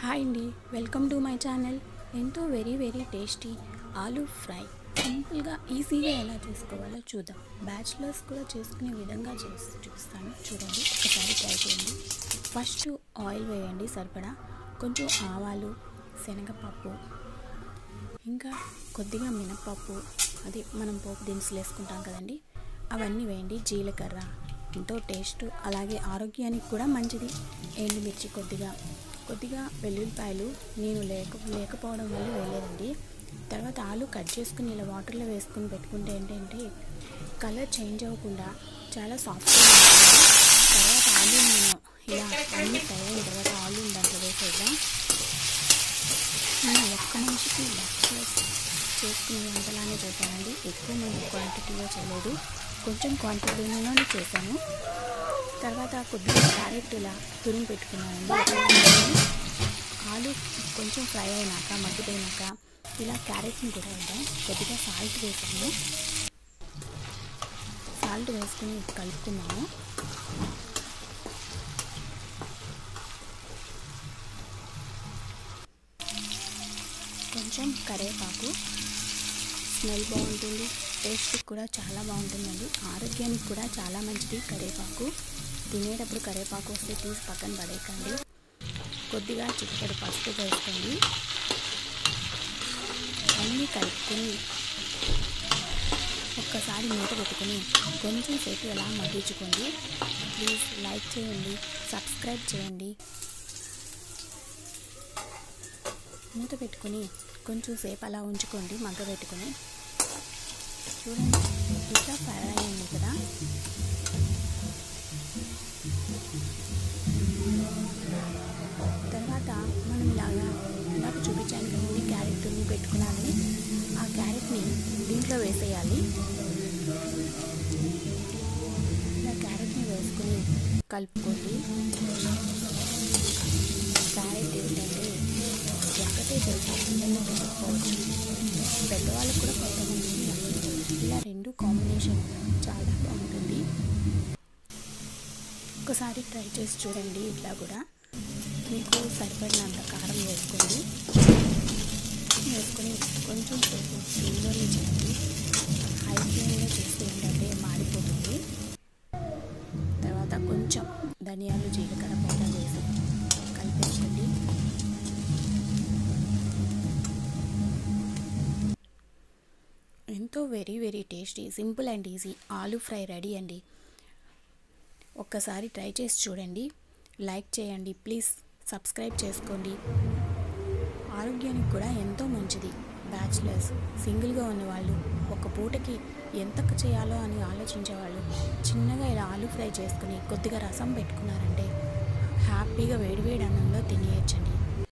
Hi అండి, welcome to my channel. ఎంతో very tasty aloo fry సింపుల్గా ఈజీగా ఎలా చేసుకోవాలో చూద్దాం. బ్యాచిలర్స్ కూడా చేసుకునే విధంగా చూపిస్తాను. చూడండి, ఒకసారి ట్రై చేయండి. ఫస్ట్ ఆయిల్ వేయండి సరిపడా, కొంచెం ఆవాలు, శనగపప్పు, ఇంకా కొద్దిగా మినపప్పు, అది మనం పోపు దినుసులు వేసుకుంటాం కదండి, అవన్నీ వేయండి. జీలకర్ర ఎంతో టేస్ట్, అలాగే ఆరోగ్యానికి కూడా మంచిది. ఎండుమిర్చి కొద్దిగా వెల్లుల్లిపాయలు నేను లేకపోవడం వల్ల వేయలేదండి. తర్వాత ఆలు కట్ చేసుకుని ఇలా వాటర్లో వేసుకుని పెట్టుకుంటే ఏంటంటే కలర్ చేంజ్ అవ్వకుండా చాలా సాఫ్ట్గా ఉంటుంది. తర్వాత ఆలు మనం ఇలా అన్నీ ఫ్రై అయిన తర్వాత ఆలు దాంట్లో వేసేద్దాం. నేను ఒక్క మనిషికి బ్యాచిలర్స్ చేసుకునే వంటలానే చేశానండి. ఎక్కువ మంది క్వాంటిటీలో చేయలేదు, కొంచెం క్వాంటిటీలోనే చేశాను. తర్వాత కొద్దిగా క్యారెట్ ఇలా తురిమి పెట్టుకున్నానండి. ఆలు కొంచెం ఫ్రై అయినాక మగ్గిపోయినాక ఇలా క్యారెట్ని కూడా వేద్దాం. కొద్దిగా సాల్ట్ వేసాము. సాల్ట్ వేసుకుని కలుపుకున్నాము. కొంచెం కరివేపాకు, స్మెల్ బాగుంటుంది, టేస్ట్ కూడా చాలా బాగుంటుందండి. ఆరోగ్యానికి కూడా చాలా మంచిది కరివేపాకు. తినేటప్పుడు కరివేపాకు వస్తే తీసి పక్కన పడేయకండి. కొద్దిగా చిటికెడు పసుపు వేసుకోండి. అన్నీ కలుపుకొని ఒక్కసారి మూత పెట్టుకొని కొంచెం సేపు ఎలా మగ్గించుకోండి. ప్లీజ్ లైక్ చేయండి, సబ్స్క్రైబ్ చేయండి. మూత పెట్టుకొని కొంచెం సేపు అలా ఉంచుకోండి, మగ్గ పెట్టుకొని. చూడండి, ఇట్లా ఫ్రై అయింది కదా. తర్వాత మనం ఇలాగ చూపించాను కదండి, క్యారెట్ని పెట్టుకున్నాను. ఆ క్యారెట్ని దీంట్లో వేసేయాలి. ఇలా క్యారెట్ని వేసుకొని కలుపుకోండి. క్యారెట్ ఏంటంటే ఒక్కటే తెలుసు, పిల్లలు తినకపోవచ్చు, పెద్దవాళ్ళకు కూడా కొంతమంది ఇలా రెండు కాంబినేషన్ చాలా బాగుంటుంది. ఒకసారి ట్రై చేసి చూడండి. ఇట్లా కూడా మీకు సరిపడినంత కారం వేసుకొని కొంచెం సేపు స్టీమ్లోనే చేయండి. హై ఫ్లేమ్లో చేస్తే ఏంటంటే మాడిపోతుంది. తర్వాత కొంచెం ధనియాలు, జీలకర్ర పౌడర్ వేసి కలిపేసుకోండి. ఎంతో very tasty, simple and easy aloo fry ready అండి. ఒక్కసారి ట్రై చేసి చూడండి. లైక్ చేయండి, ప్లీజ్ సబ్స్క్రైబ్ చేసుకోండి. ఆరోగ్యానికి కూడా ఎంతో మంచిది. బ్యాచిలర్స్, సింగిల్గా ఉన్నవాళ్ళు, ఒక పూటకి ఎంత చేయాలో అని ఆలోచించేవాళ్ళు చిన్నగా ఇలా ఆలూ ఫ్రై చేసుకుని కొద్దిగా రసం పెట్టుకున్నారంటే హ్యాపీగా వేడివేడి అన్నంలో తినేయచ్చండి.